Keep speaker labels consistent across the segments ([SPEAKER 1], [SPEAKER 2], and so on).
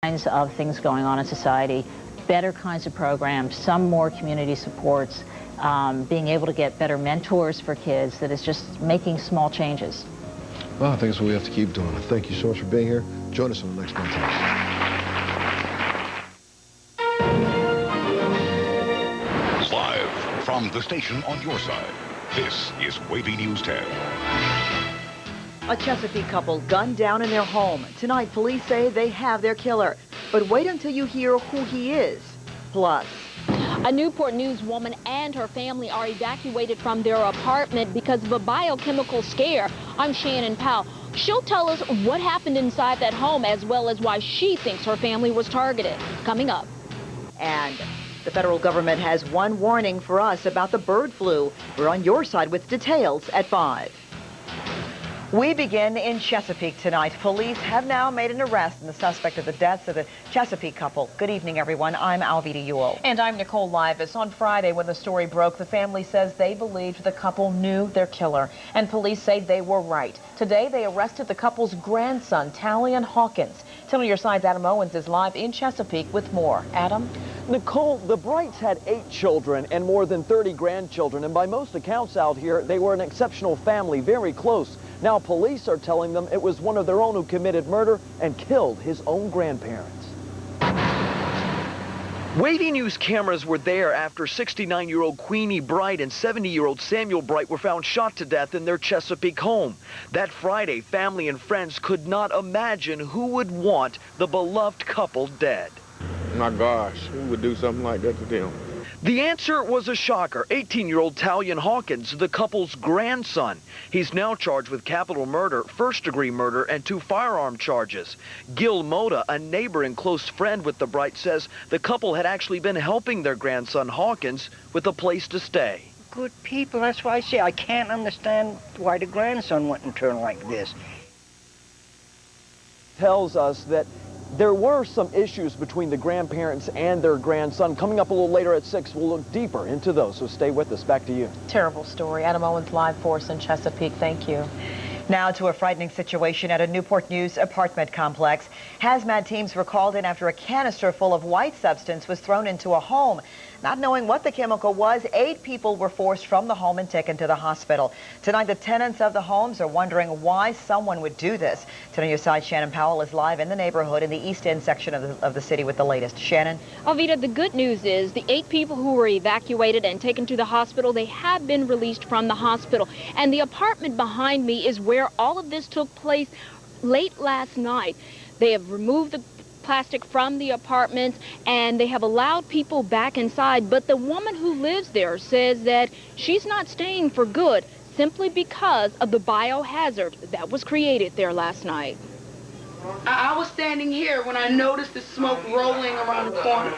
[SPEAKER 1] Kinds of things going on in society, better kinds of programs, some more community supports, being able to get better mentors for kids, that is just making small changes.
[SPEAKER 2] Well, I think that's what we have to keep doing. Thank you so much for being here. Join us on the next montage.
[SPEAKER 3] Live from the station on your side, this is WAVY News 10.
[SPEAKER 4] A Chesapeake couple gunned down in their home. Tonight, police say they have their killer. But wait until you hear who he is. Plus,
[SPEAKER 5] a Newport News woman and her family are evacuated from their apartment because of a biochemical scare. I'm Shannon Powell. She'll tell us what happened inside that home, as well as why she thinks her family was targeted. Coming up.
[SPEAKER 4] And the federal government has one warning for us about the bird flu. We're on your side with details at 5. We begin in Chesapeake tonight. Police have now made an arrest in the suspect of the deaths of the Chesapeake couple. Good evening, everyone. I'm Alvita Ewell.
[SPEAKER 6] And I'm Nicole Livas. On Friday, when the story broke, the family says they believed the couple knew their killer. And police say they were right. Today, they arrested the couple's grandson, Talion Hawkins. Tell me your side's Adam Owens is live in Chesapeake with more. Adam?
[SPEAKER 7] Nicole, the Brights had 8 children and more than 30 grandchildren. And by most accounts out here, they were an exceptional family, very close. Now police are telling them it was one of their own who committed murder and killed his own grandparents. WAVY News cameras were there after 69-year-old Queenie Bright and 70-year-old Samuel Bright were found shot to death in their Chesapeake home. That Friday, family and friends could not imagine who would want the beloved couple dead.
[SPEAKER 8] My gosh, who would do something like that to them?
[SPEAKER 7] The answer was a shocker. 18-year-old Talion Hawkins, the couple's grandson. He's now charged with capital murder, first-degree murder, and 2 firearm charges. Gil Moda, a neighbor and close friend with the Bright, says the couple had actually been helping their grandson Hawkins with a place to stay.
[SPEAKER 9] Good people, that's why I say I can't understand why the grandson wouldn't turn like this.
[SPEAKER 7] Tells us that there were some issues between the grandparents and their grandson. Coming up a little later at 6, we'll look deeper into those, so stay with us. Back to you.
[SPEAKER 6] Terrible story. Adam Owens live for us in Chesapeake. Thank you.
[SPEAKER 4] Now to a frightening situation at a Newport News apartment complex. Hazmat teams were called in after a canister full of white substance was thrown into a home. Not knowing what the chemical was, 8 people were forced from the home and taken to the hospital. Tonight, the tenants of the homes are wondering why someone would do this. Tonight, your side, Shannon Powell is live in the neighborhood in the East End section of the city with the latest. Shannon?
[SPEAKER 5] Alvita, the good news is the 8 people who were evacuated and taken to the hospital, they have been released from the hospital. And the apartment behind me is where all of this took place late last night. They have removed the plastic from the apartments and they have allowed people back inside, but the woman who lives there says that she's not staying for good simply because of the biohazard that was created there last night.
[SPEAKER 10] I was standing here when I noticed the smoke rolling around the corner.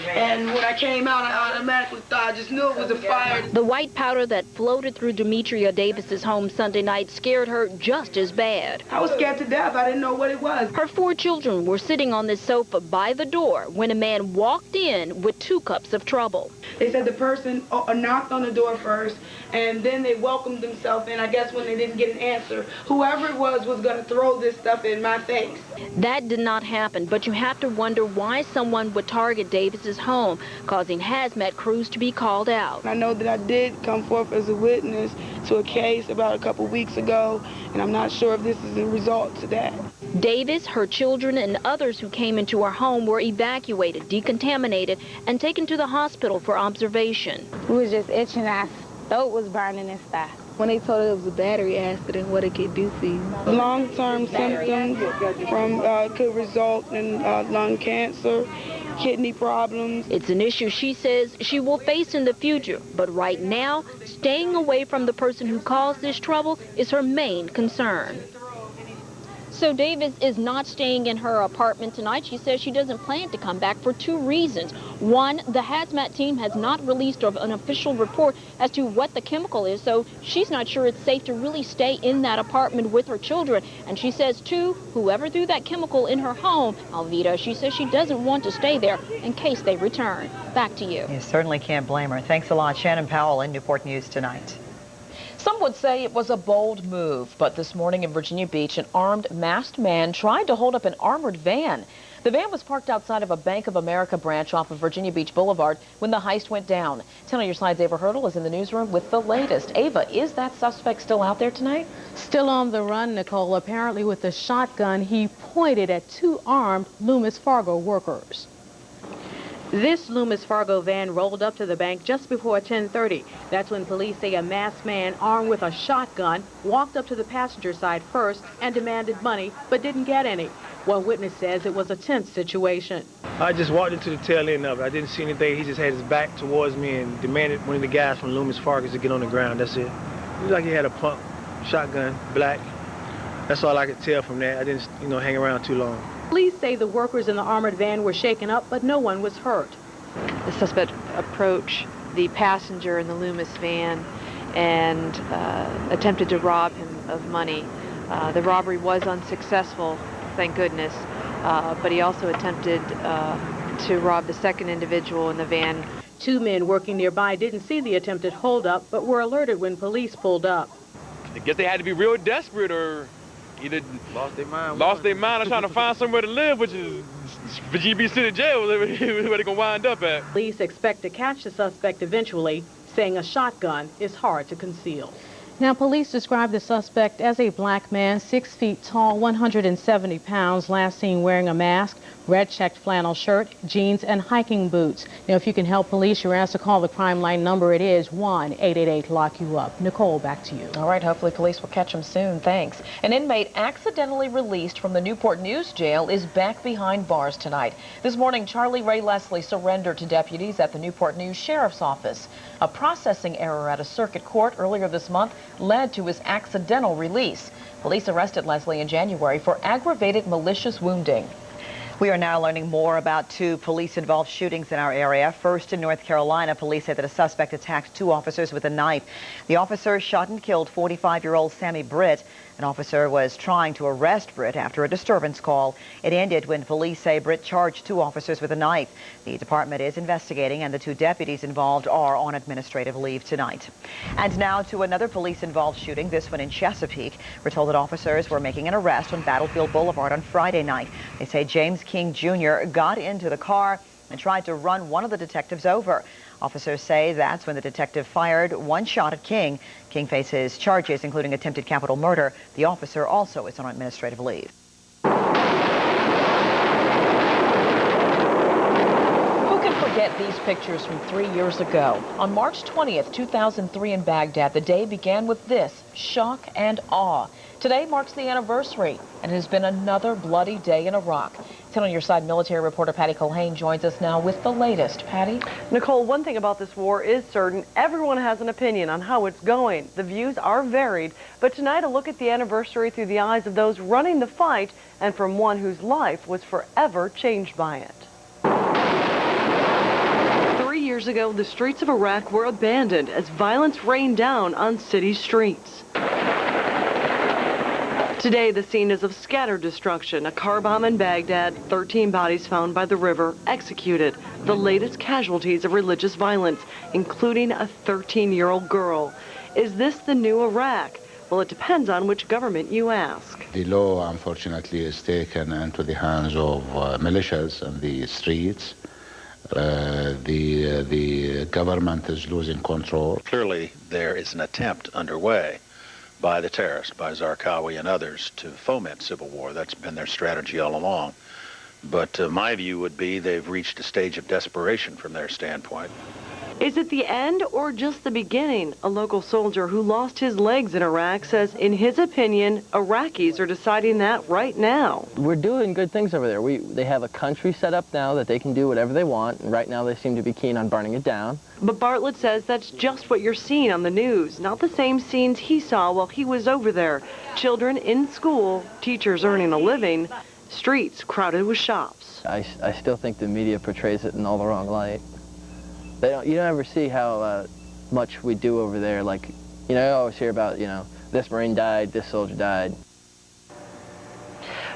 [SPEAKER 10] And when I came out, I automatically thought, I just knew it was a fire.
[SPEAKER 5] The white powder that floated through Demetria Davis's home Sunday night scared her just as bad.
[SPEAKER 10] I was scared to death. I didn't know what it was.
[SPEAKER 5] Her 4 children were sitting on this sofa by the door when a man walked in with 2 cups of trouble.
[SPEAKER 10] They said the person knocked on the door first, and then they welcomed themselves in. I guess when they didn't get an answer, whoever it was going to throw this stuff in my face.
[SPEAKER 5] That did not happen, but you have to wonder why someone would target Davis's home, causing hazmat crews to be called out.
[SPEAKER 10] I know that I did come forth as a witness to a case about a couple weeks ago, and I'm not sure if this is a result to that.
[SPEAKER 5] Davis, her children, and others who came into her home were evacuated, decontaminated, and taken to the hospital for observation.
[SPEAKER 11] We was just itching, our throat was burning and stuff.
[SPEAKER 12] When they told us it was a battery accident, what it could do for you?
[SPEAKER 10] Long-term symptoms could result in lung cancer, kidney problems.
[SPEAKER 5] It's an issue she says she will face in the future, but right now, staying away from the person who caused this trouble is her main concern. So Davis is not staying in her apartment tonight. She says she doesn't plan to come back for 2 reasons. One, the hazmat team has not released an official report as to what the chemical is, so she's not sure it's safe to really stay in that apartment with her children. And she says, 2, whoever threw that chemical in her home, Alvita, she says she doesn't want to stay there in case they return. Back to you.
[SPEAKER 4] You certainly can't blame her. Thanks a lot. Shannon Powell in Newport News tonight.
[SPEAKER 6] Some would say it was a bold move, but this morning in Virginia Beach, an armed, masked man tried to hold up an armored van. The van was parked outside of a Bank of America branch off of Virginia Beach Boulevard when the heist went down. 10 on your side's Ava Hurdle is in the newsroom with the latest. Ava, is that suspect still out there tonight?
[SPEAKER 13] Still on the run, Nicole. Apparently with a shotgun he pointed at two armed Loomis Fargo workers. This Loomis Fargo van rolled up to the bank just before 10:30. That's when police say a masked man armed with a shotgun walked up to the passenger side first and demanded money, but didn't get any. One witness says it was a tense situation.
[SPEAKER 14] I just walked into the tail end of it. I didn't see anything. He just had his back towards me and demanded one of the guys from Loomis Fargo to get on the ground. That's it. It was like he had a pump, shotgun, black. That's all I could tell from that. I didn't, hang around too long.
[SPEAKER 13] Police say the workers in the armored van were shaken up, but no one was hurt.
[SPEAKER 15] The suspect approached the passenger in the Loomis van and attempted to rob him of money. The robbery was unsuccessful, thank goodness, but he also attempted to rob the second individual in the van.
[SPEAKER 13] Two men working nearby didn't see the attempted holdup, but were alerted when police pulled up.
[SPEAKER 16] I guess they had to be real desperate or either lost their mind or trying to find somewhere to live, which is Virginia Beach City Jail, where they're gonna wind up at.
[SPEAKER 13] Police expect to catch the suspect eventually, saying a shotgun is hard to conceal. Now, police describe the suspect as a black man, 6 feet tall, 170 pounds, last seen wearing a mask, red checked flannel shirt, jeans, and hiking boots. Now, if you can help police, you're asked to call the crime line number. It is 1-888-LOCK-YOU-UP. Nicole, back to you.
[SPEAKER 6] All right, hopefully police will catch him soon. Thanks. An inmate accidentally released from the Newport News Jail is back behind bars tonight. This morning, Charlie Ray Leslie surrendered to deputies at the Newport News Sheriff's Office. A processing error at a circuit court earlier this month led to his accidental release. Police arrested Leslie in January for aggravated malicious wounding.
[SPEAKER 4] We are now learning more about two police-involved shootings in our area. First, in North Carolina, police say that a suspect attacked two officers with a knife. The officer shot and killed 45-year-old Sammy Britt. An officer was trying to arrest Britt after a disturbance call. It ended when police say Britt charged two officers with a knife. The department is investigating, and the two deputies involved are on administrative leave tonight. And now to another police-involved shooting, this one in Chesapeake. We're told that officers were making an arrest on Battlefield Boulevard on Friday night. They say James King Jr. got into the car and tried to run one of the detectives over. Officers say that's when the detective fired one shot at King. King faces charges including attempted capital murder. The officer also is on administrative leave.
[SPEAKER 6] Who can forget these pictures from 3 years ago? On March 20th, 2003 in Baghdad, the day began with this: shock and awe. Today marks the anniversary, and it has been another bloody day in Iraq. 10 on your side military reporter Patty Colhane joins us now with the latest. Patty?
[SPEAKER 17] Nicole, one thing about this war is certain. Everyone has an opinion on how it's going. The views are varied, but tonight a look at the anniversary through the eyes of those running the fight and from one whose life was forever changed by it. 3 years ago, the streets of Iraq were abandoned as violence rained down on city streets. Today, the scene is of scattered destruction. A car bomb in Baghdad, 13 bodies found by the river, executed. The latest casualties of religious violence, including a 13-year-old girl. Is this the new Iraq? Well, it depends on which government you ask.
[SPEAKER 18] The law, unfortunately, is taken into the hands of militias and the streets. The government is losing control.
[SPEAKER 19] Clearly, there is an attempt underway by the terrorists, by Zarqawi and others, to foment civil war. That's been their strategy all along. But my view would be they've reached a stage of desperation from their standpoint.
[SPEAKER 17] Is it the end or just the beginning? A local soldier who lost his legs in Iraq says, in his opinion, Iraqis are deciding that right now.
[SPEAKER 20] We're doing good things over there. They have a country set up now that they can do whatever they want, and right now they seem to be keen on burning it down.
[SPEAKER 17] But Bartlett says that's just what you're seeing on the news, not the same scenes he saw while he was over there. Children in school, teachers earning a living, streets crowded with shops.
[SPEAKER 20] I still think the media portrays it in all the wrong light. You don't ever see how much we do over there. Like, you always hear about, this Marine died, this soldier died.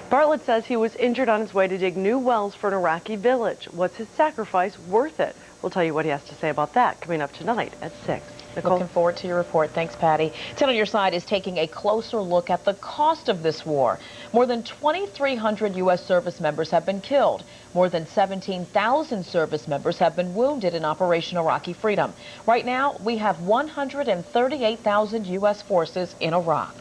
[SPEAKER 17] Bartlett says he was injured on his way to dig new wells for an Iraqi village. Was his sacrifice worth it? We'll tell you what he has to say about that coming up tonight at 6. Nicole?
[SPEAKER 6] Looking forward to your report. Thanks, Patty. 10 on your side is taking a closer look at the cost of this war. More than 2,300 U.S. service members have been killed. More than 17,000 service members have been wounded in Operation Iraqi Freedom. Right now, we have 138,000 U.S. forces in Iraq.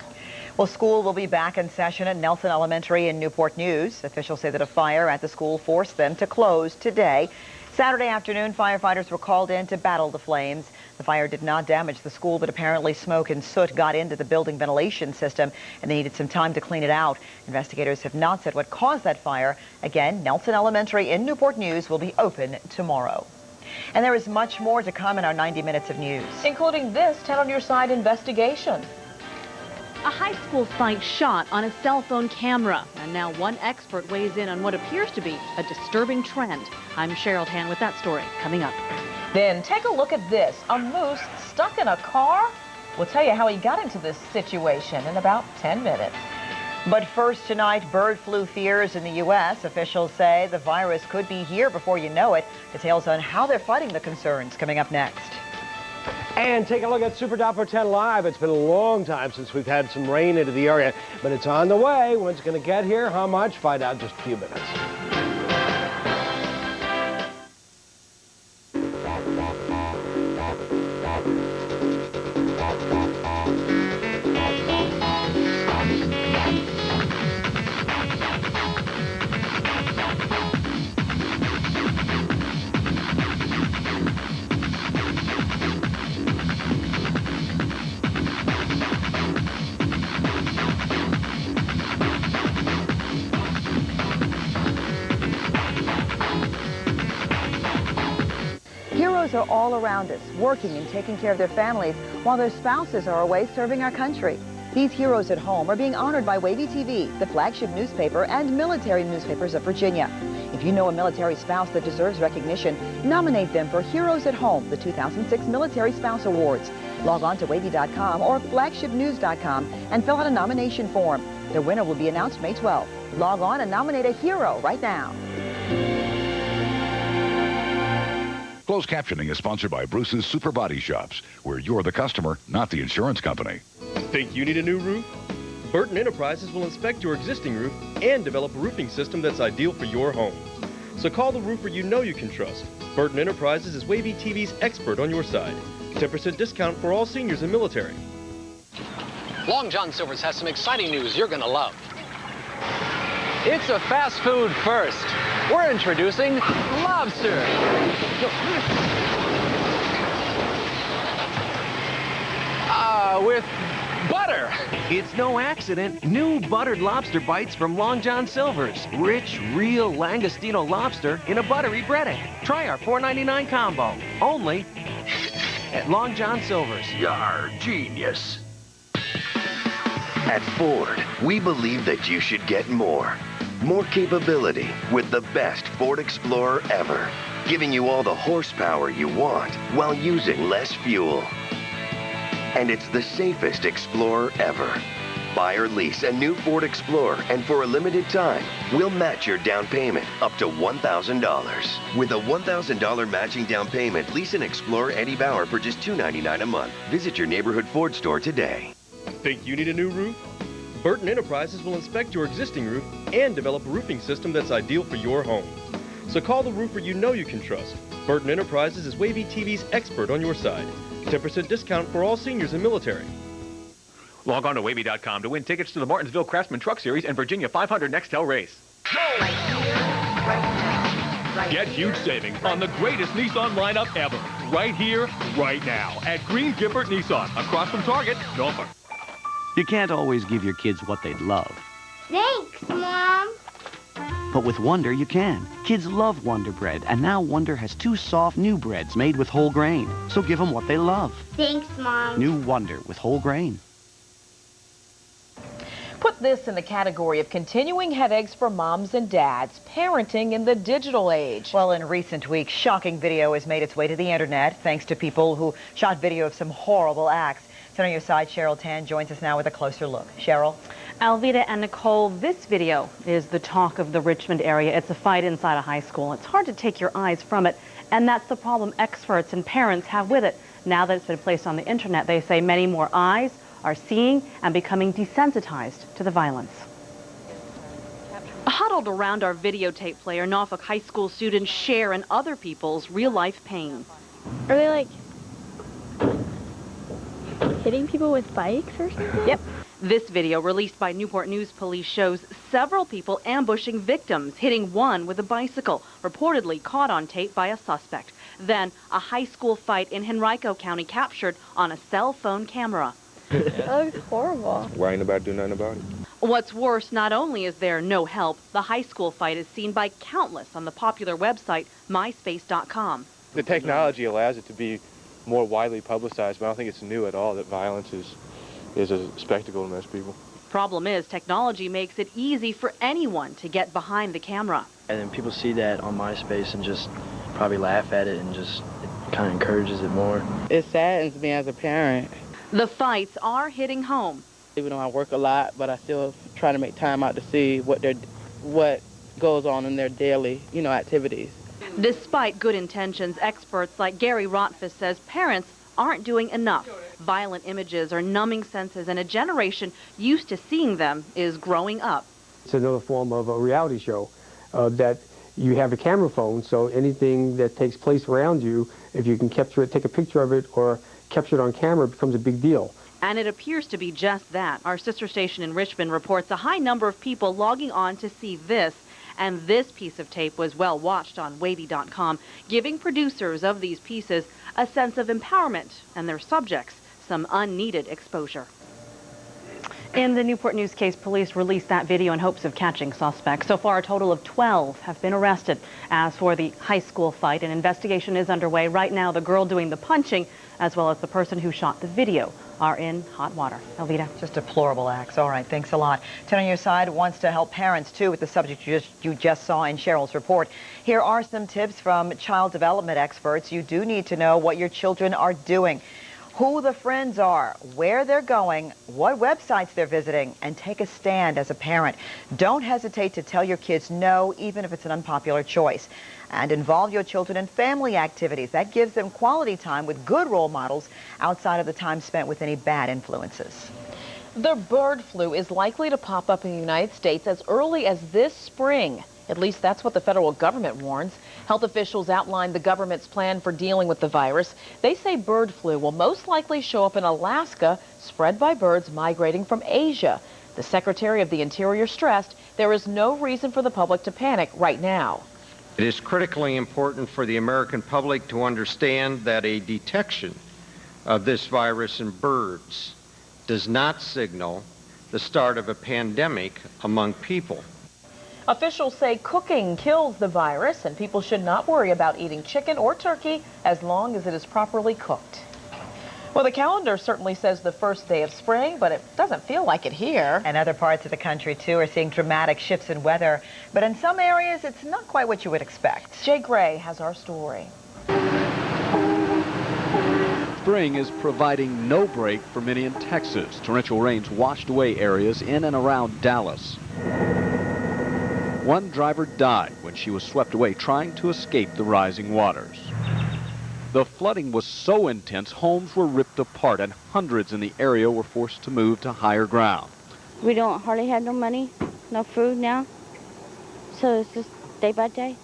[SPEAKER 4] Well, school will be back in session at Nelson Elementary in Newport News. Officials say that a fire at the school forced them to close today. Saturday afternoon, firefighters were called in to battle the flames. The fire did not damage the school, but apparently smoke and soot got into the building ventilation system, and they needed some time to clean it out. Investigators have not said what caused that fire. Again, Nelson Elementary in Newport News will be open tomorrow. And there is much more to come in our 90 minutes of news,
[SPEAKER 6] including this 10 on your side investigation.
[SPEAKER 21] A high school site shot on a cell phone camera. And now one expert weighs in on what appears to be a disturbing trend. I'm Cheryl Tan with that story coming up.
[SPEAKER 6] Then take a look at this. A moose stuck in a car? We'll tell you how he got into this situation in about 10 minutes.
[SPEAKER 4] But first tonight, bird flu fears in the U.S. Officials say the virus could be here before you know it. Details on how they're fighting the concerns coming up next.
[SPEAKER 22] And take a look at Super Doppler 10 Live. It's been a long time since we've had some rain into the area, but it's on the way. When it's going to get here, how much? Find out in just a few minutes.
[SPEAKER 4] Heroes are all around us, working and taking care of their families while their spouses are away serving our country. These heroes at home are being honored by WAVY TV, the flagship newspaper and military newspapers of Virginia. If you know a military spouse that deserves recognition, nominate them for Heroes at Home, the 2006 Military Spouse Awards. Log on to WAVY.com or flagshipnews.com and fill out a nomination form. The winner will be announced May 12th. Log on and nominate a hero right now.
[SPEAKER 3] Closed captioning is sponsored by Bruce's Super Body Shops, where you're the customer, not the insurance company.
[SPEAKER 23] Think you need a new roof? Burton Enterprises will inspect your existing roof and develop a roofing system that's ideal for your home. So call the roofer you know you can trust. Burton Enterprises is WAVY TV's expert on your side. 10% discount for all seniors and military.
[SPEAKER 24] Long John Silver's has some exciting news you're going to love. It's a fast food first. We're introducing lobster. With butter.
[SPEAKER 25] It's no accident. New buttered lobster bites from Long John Silver's. Rich, real Langostino lobster in a buttery breading. Try our $4.99 combo. Only at Long John Silver's.
[SPEAKER 26] Yar, genius. At Ford, we believe that you should get more. More capability with the best Ford Explorer ever, giving you all the horsepower you want while using less fuel. And it's the safest Explorer ever. Buy or lease a new Ford Explorer, and for a limited time, we'll match your down payment up to $1,000. With a $1,000 matching down payment, lease an Explorer Eddie Bauer for just $299 a month. Visit your neighborhood Ford store today.
[SPEAKER 23] Think you need a new roof? Burton Enterprises will inspect your existing roof and develop a roofing system that's ideal for your home. So call the roofer you know you can trust. Burton Enterprises is WAVY TV's expert on your side. 10% discount for all seniors and military.
[SPEAKER 27] Log on to WAVY.com to win tickets to the Martinsville Craftsman Truck Series and Virginia 500 Nextel race.
[SPEAKER 28] Get huge savings on the greatest Nissan lineup ever. Right here, right now at Green Gifford Nissan, across from Target, Norfolk.
[SPEAKER 29] You can't always give your kids what they'd love.
[SPEAKER 30] Thanks, Mom.
[SPEAKER 29] But with Wonder, you can. Kids love Wonder Bread, and now Wonder has 2 soft new breads made with whole grain. So give them what they love.
[SPEAKER 30] Thanks, Mom.
[SPEAKER 29] New Wonder with whole grain.
[SPEAKER 6] Put this in the category of continuing headaches for moms and dads, parenting in the digital age.
[SPEAKER 4] Well, in recent weeks, shocking video has made its way to the internet thanks to people who shot video of some horrible acts. So on your side, Cheryl Tan joins us now with a closer look. Cheryl?
[SPEAKER 21] Alvita and Nicole, this video is the talk of the Richmond area. It's a fight inside a high school. It's hard to take your eyes from it, and that's the problem experts and parents have with it. Now that it's been placed on the internet, they say many more eyes are seeing and becoming desensitized to the violence. Huddled around our videotape player, Norfolk high school students share in other people's real-life pain.
[SPEAKER 30] Are they like hitting people with bikes or something?
[SPEAKER 21] Yep. This video, released by Newport News Police, shows several people ambushing victims, hitting one with a bicycle, reportedly caught on tape by a suspect. Then, a high school fight in Henrico County captured on a cell phone camera.
[SPEAKER 30] That looks horrible.
[SPEAKER 1] Why ain't nobody do nothing about it?
[SPEAKER 21] What's worse, not only is there no help, the high school fight is seen by countless on the popular website myspace.com.
[SPEAKER 23] The technology allows it to be more widely publicized, but I don't think it's new at all that violence is a spectacle to most people.
[SPEAKER 21] Problem is, technology makes it easy for anyone to get behind the camera.
[SPEAKER 2] And then people see that on MySpace and just probably laugh at it and just it kind of encourages it more.
[SPEAKER 5] It saddens me as a parent.
[SPEAKER 21] The fights are hitting home.
[SPEAKER 5] Even though I work a lot, but I still try to make time out to see what goes on in their daily, activities.
[SPEAKER 21] Despite good intentions, experts like Gary Rotfuss says parents aren't doing enough. Violent images are numbing senses, and a generation used to seeing them is growing up.
[SPEAKER 7] It's another form of a reality show that you have a camera phone, so anything that takes place around you, if you can capture it, take a picture of it, or capture it on camera, it becomes a big deal.
[SPEAKER 21] And it appears to be just that. Our sister station in Richmond reports a high number of people logging on to see this. And this piece of tape was well watched on WAVY.com, giving producers of these pieces a sense of empowerment and their subjects some unneeded exposure. In the Newport News case, police released that video in hopes of catching suspects. So far, a total of 12 have been arrested. As for the high school fight, an investigation is underway. Right now, the girl doing the punching, as well as the person who shot the video, are in hot water. Elvita.
[SPEAKER 4] Just deplorable acts. All right, thanks a lot. 10 on Your Side wants to help parents, too, with the subject you just saw in Cheryl's report. Here are some tips from child development experts. You do need to know what your children are doing, who the friends are, where they're going, what websites they're visiting, and take a stand as a parent. Don't hesitate to tell your kids no, even if it's an unpopular choice. And involve your children in family activities. That gives them quality time with good role models outside of the time spent with any bad influences.
[SPEAKER 6] The bird flu is likely to pop up in the United States as early as this spring. At least that's what the federal government warns. Health officials outlined the government's plan for dealing with the virus. They say bird flu will most likely show up in Alaska, spread by birds migrating from Asia. The Secretary of the Interior stressed there is no reason for the public to panic right now.
[SPEAKER 8] It is critically important for the American public to understand that a detection of this virus in birds does not signal the start of a pandemic among people.
[SPEAKER 6] Officials say cooking kills the virus, and people should not worry about eating chicken or turkey as long as it is properly cooked. Well, the calendar certainly says the first day of spring, but it doesn't feel like it here.
[SPEAKER 4] And other parts of the country, too, are seeing dramatic shifts in weather. But in some areas, it's not quite what you would expect.
[SPEAKER 6] Jay Gray has our story.
[SPEAKER 9] Spring is providing no break for many in Texas. Torrential rains washed away areas in and around Dallas. One driver died when she was swept away trying to escape the rising waters. The flooding was so intense, homes were ripped apart and hundreds in the area were forced to move to higher ground.
[SPEAKER 30] We don't hardly have no money, no food now, so it's just day by day.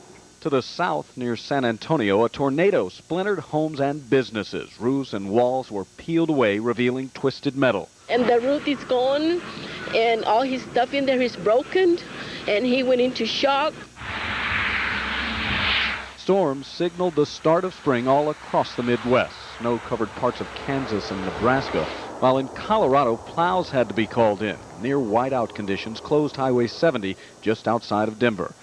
[SPEAKER 9] To the south, near San Antonio, a tornado splintered homes and businesses. Roofs and walls were peeled away, revealing twisted metal.
[SPEAKER 10] And the roof is gone, and all his stuff in there is broken, and he went into shock.
[SPEAKER 9] Storms signaled the start of spring all across the Midwest. Snow covered parts of Kansas and Nebraska, while in Colorado, plows had to be called in. Near whiteout conditions closed Highway 70 just outside of Denver.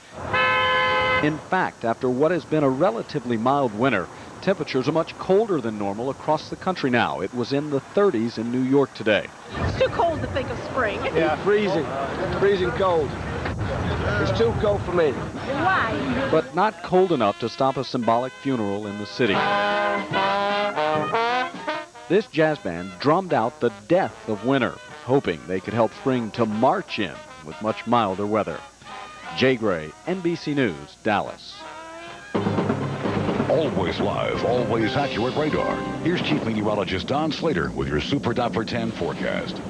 [SPEAKER 9] In fact, after what has been a relatively mild winter, temperatures are much colder than normal across the country now. It was in the 30s in New York today.
[SPEAKER 11] It's too cold to think of spring.
[SPEAKER 7] Yeah, freezing cold. It's too cold for me.
[SPEAKER 11] Why?
[SPEAKER 9] But not cold enough to stop a symbolic funeral in the city. This jazz band drummed out the death of winter. hoping they could help spring to march in with much milder weather. Jay Gray, NBC News, Dallas.
[SPEAKER 3] Always live, always accurate radar. Here's Chief Meteorologist Don Slater with your Super Doppler 10 forecast.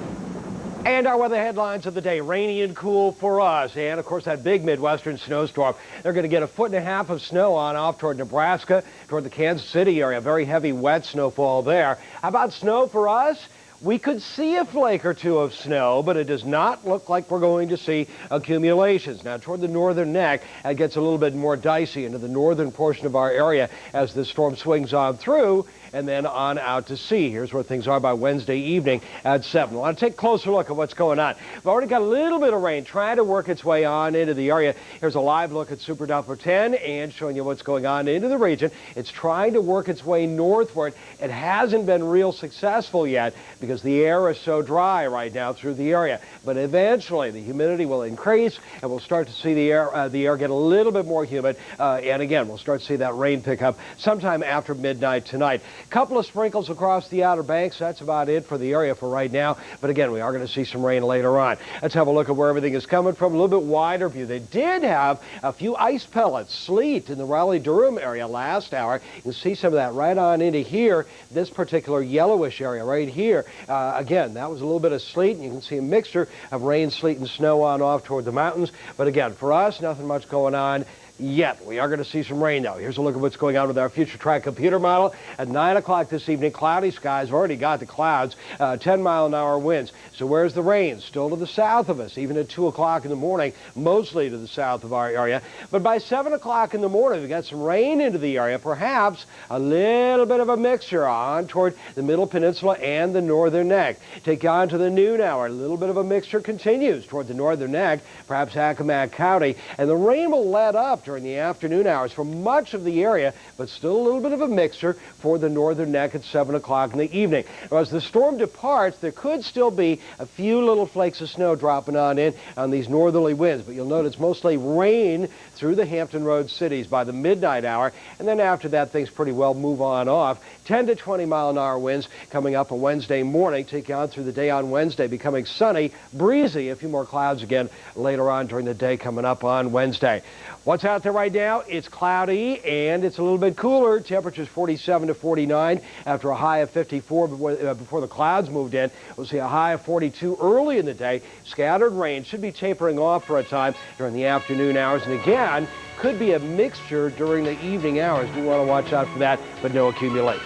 [SPEAKER 22] And our weather headlines of the day, rainy and cool for us. And, of course, that big Midwestern snowstorm. They're going to get 1.5 feet of snow on off toward Nebraska, toward the Kansas City area. Very heavy, wet snowfall there. How about snow for us? We could see a flake or two of snow, but it does not look like we're going to see accumulations. Now, toward the northern neck, it gets a little bit more dicey into the northern portion of our area as the storm swings on through and then on out to sea. Here's where things are by Wednesday evening at 7. I want to take a closer look at what's going on. We've already got a little bit of rain trying to work its way on into the area. Here's a live look at Super Doppler 10 and showing you what's going on into the region. It's trying to work its way northward. It hasn't been real successful yet because the air is so dry right now through the area. But eventually the humidity will increase and we'll start to see the air get a little bit more humid. And again, we'll start to see that rain pick up sometime after midnight tonight. A couple of sprinkles across the Outer Banks. That's about it for the area for right now. But again, we are going to see some rain later on. Let's have a look at where everything is coming from. A little bit wider view. They did have a few ice pellets, sleet in the Raleigh-Durham area last hour. You can see some of that right on into here, this particular yellowish area right here. Again, that was a little bit of sleet, and you can see a mixture of rain, sleet, and snow on off toward the mountains. But again, for us, nothing much going on yet. We are going to see some rain, though. Here's a look at what's going on with our future track computer model. At 9 o'clock this evening, cloudy skies. We've already got the clouds, 10-mile-an-hour winds. So where's the rain? Still to the south of us, even at 2 o'clock in the morning, mostly to the south of our area. But by 7 o'clock in the morning, we've got some rain into the area, perhaps a little bit of a mixture on toward the Middle Peninsula and the northern neck. Take you on to the noon hour. A little bit of a mixture continues toward the northern neck, perhaps Accomack County. And the rain will let up during the afternoon hours for much of the area, but still a little bit of a mixture for the northern neck at 7 o'clock in the evening. Now, as the storm departs, there could still be a few little flakes of snow dropping on in on these northerly winds, but you'll notice mostly rain through the Hampton Roads cities by the midnight hour, and then after that, things pretty well move on off. 10 to 20-mile-an-hour winds coming up on Wednesday morning, take you on through the day on Wednesday, becoming sunny, breezy, a few more clouds again later on during the day coming up on Wednesday. What's out there right now? It's cloudy and it's a little bit cooler. Temperatures 47 to 49 after a high of 54 before the clouds moved in. We'll see a high of 42 early in the day. Scattered rain should be tapering off for a time during the afternoon hours. And again, could be a mixture during the evening hours. We want to watch out for that, but no accumulation.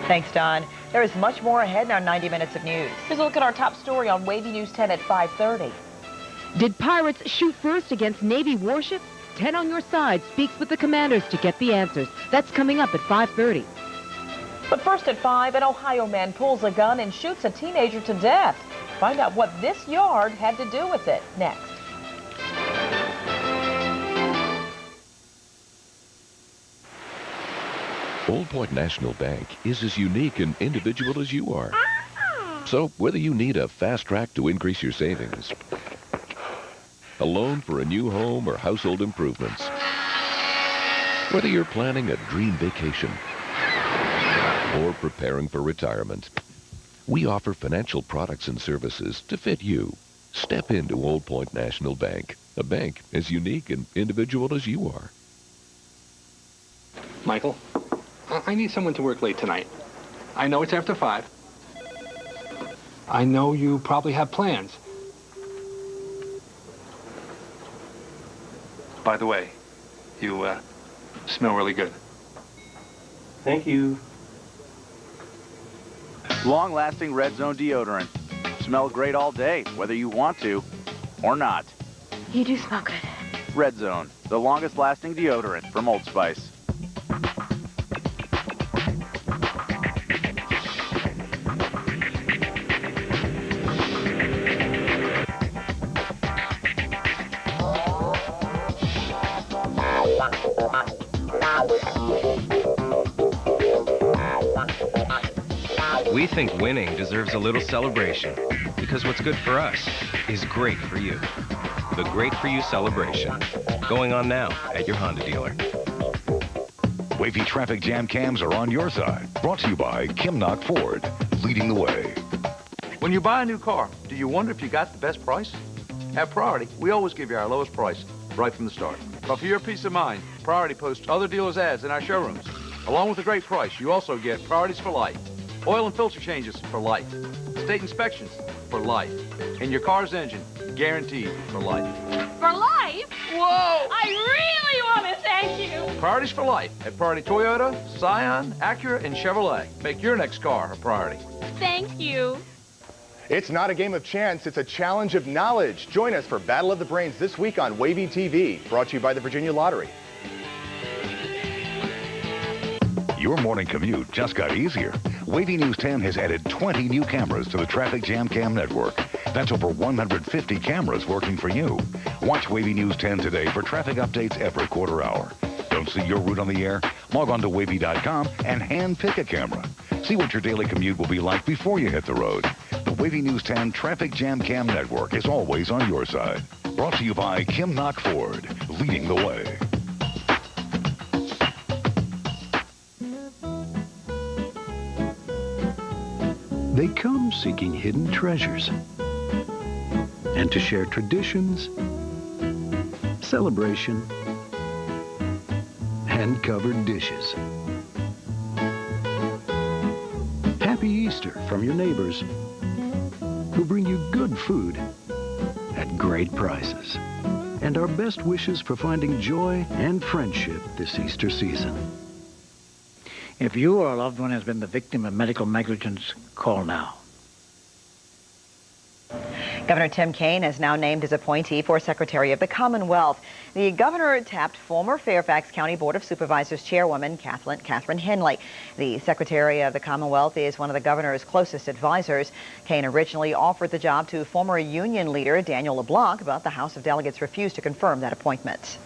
[SPEAKER 4] Thanks, Don. There is much more ahead in our 90 minutes of news.
[SPEAKER 6] Here's a look at our top story on WAVY News 10 at 5:30.
[SPEAKER 1] Did pirates shoot first against Navy warships? 10 on your side speaks with the commanders to get the answers. That's coming up at 5:30.
[SPEAKER 6] But first at 5, an Ohio man pulls a gun and shoots a teenager to death. Find out what this yard had to do with it next.
[SPEAKER 12] Old Point National Bank is as unique and individual as you are. So whether you need a fast track to increase your savings, a loan for a new home or household improvements, whether you're planning a dream vacation or preparing for retirement, we offer financial products and services to fit you. Step into Old Point National Bank, a bank as unique and individual as you are.
[SPEAKER 13] Michael, I need someone to work late tonight. I know it's after 5. I know you probably have plans. By the way, you smell really good.
[SPEAKER 14] Thank you.
[SPEAKER 15] Long-lasting Red Zone deodorant. Smell great all day, whether you want to or not.
[SPEAKER 30] You do smell good.
[SPEAKER 15] Red Zone, the longest-lasting deodorant from Old Spice.
[SPEAKER 16] We think winning deserves a little celebration because what's good for us is great for you. The Great For You celebration, going on now at your Honda dealer.
[SPEAKER 3] Wavy traffic jam cams are on your side. Brought to you by Kimnock Ford, leading the way.
[SPEAKER 17] When you buy a new car, do you wonder if you got the best price? At Priority, we always give you our lowest price right from the start. But for your peace of mind, Priority posts other dealers' ads in our showrooms. Along with a great price, you also get priorities for life, oil and filter changes for life, state inspections for life, and your car's engine guaranteed for life.
[SPEAKER 11] For life?
[SPEAKER 17] Whoa!
[SPEAKER 11] I really want to thank you.
[SPEAKER 17] Priorities for life at Priority Toyota, Scion, Acura, and Chevrolet. Make your next car a priority.
[SPEAKER 11] Thank you.
[SPEAKER 18] It's not a game of chance, it's a challenge of knowledge. Join us for Battle of the Brains this week on WAVY TV, brought to you by the Virginia Lottery.
[SPEAKER 3] Your morning commute just got easier. WAVY News 10 has added 20 new cameras to the Traffic Jam Cam network. That's over 150 cameras working for you. Watch WAVY News 10 today for traffic updates every quarter hour. Don't see your route on the air? Log on to WAVY.com and hand-pick a camera. See what your daily commute will be like before you hit the road. The WAVY News 10 Traffic Jam Cam network is always on your side. Brought to you by Kim Knock Ford, leading the way.
[SPEAKER 19] They come seeking hidden treasures and to share traditions, celebration, and covered dishes. Happy Easter from your neighbors who bring you good food at great prices. And our best wishes for finding joy and friendship this Easter season.
[SPEAKER 21] If you or a loved one has been the victim of medical negligence, call now.
[SPEAKER 4] Governor Tim Kaine is now named as appointee for Secretary of the Commonwealth. The governor tapped former Fairfax County Board of Supervisors Chairwoman Catherine Henley. The Secretary of the Commonwealth is one of the governor's closest advisors. Kaine originally offered the job to former union leader Daniel LeBlanc, but the House of Delegates refused to confirm that appointment.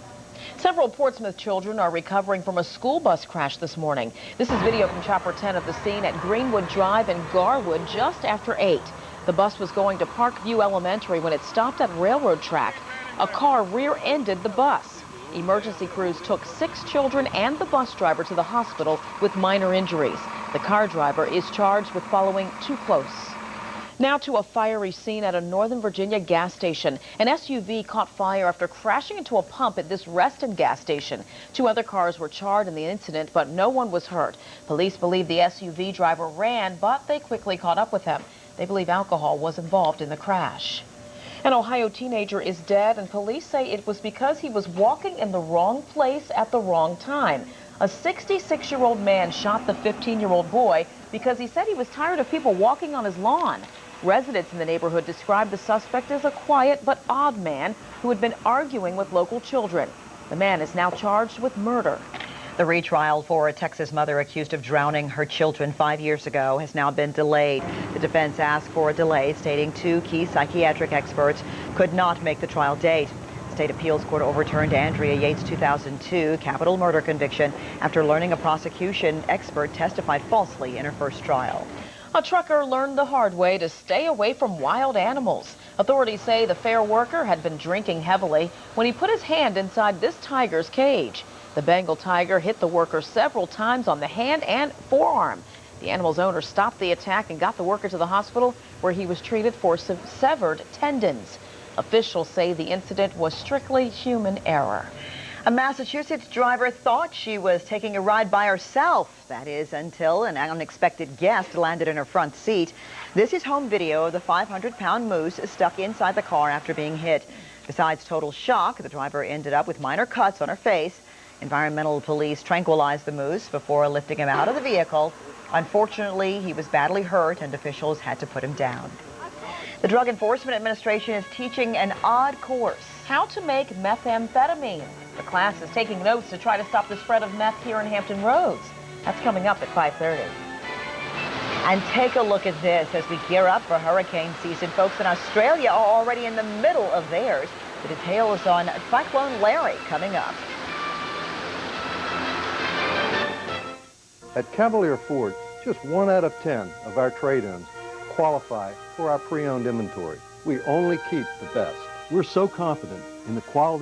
[SPEAKER 6] Several Portsmouth children are recovering from a school bus crash this morning. This is video from Chopper 10 of the scene at Greenwood Drive in Garwood just after 8. The bus was going to Parkview Elementary when it stopped at railroad track. A car rear-ended the bus. Emergency crews took 6 children and the bus driver to the hospital with minor injuries. The car driver is charged with following too close. Now to a fiery scene at a Northern Virginia gas station. An SUV caught fire after crashing into a pump at this Reston gas station. 2 other cars were charred in the incident, but no one was hurt. Police believe the SUV driver ran, but they quickly caught up with him. They believe alcohol was involved in the crash. An Ohio teenager is dead, and police say it was because he was walking in the wrong place at the wrong time. A 66-year-old man shot the 15-year-old boy because he said he was tired of people walking on his lawn. Residents in the neighborhood described the suspect as a quiet but odd man who had been arguing with local children. The man is now charged with murder.
[SPEAKER 4] The retrial for a Texas mother accused of drowning her children 5 years ago has now been delayed. The defense asked for a delay, stating 2 key psychiatric experts could not make the trial date. The state appeals court overturned Andrea Yates' 2002 capital murder conviction after learning a prosecution expert testified falsely in her first trial.
[SPEAKER 6] A trucker learned the hard way to stay away from wild animals. Authorities say the fair worker had been drinking heavily when he put his hand inside this tiger's cage. The Bengal tiger hit the worker several times on the hand and forearm. The animal's owner stopped the attack and got the worker to the hospital, where he was treated for severed tendons. Officials say the incident was strictly human error.
[SPEAKER 4] A Massachusetts driver thought she was taking a ride by herself. That is, until an unexpected guest landed in her front seat. This is home video of the 500-pound moose stuck inside the car after being hit. Besides total shock, the driver ended up with minor cuts on her face. Environmental police tranquilized the moose before lifting him out of the vehicle. Unfortunately, he was badly hurt and officials had to put him down. The Drug Enforcement Administration is teaching an odd course.
[SPEAKER 6] How to make methamphetamine. The class is taking notes to try to stop the spread of meth here in Hampton Roads. That's coming up at 5:30.
[SPEAKER 4] And take a look at this as we gear up for hurricane season. Folks in Australia are already in the middle of theirs. The details on Cyclone Larry coming up.
[SPEAKER 20] At Cavalier Ford, just 1 out of 10 of our trade-ins qualify for our pre-owned inventory. We only keep the best. We're so confident in the quality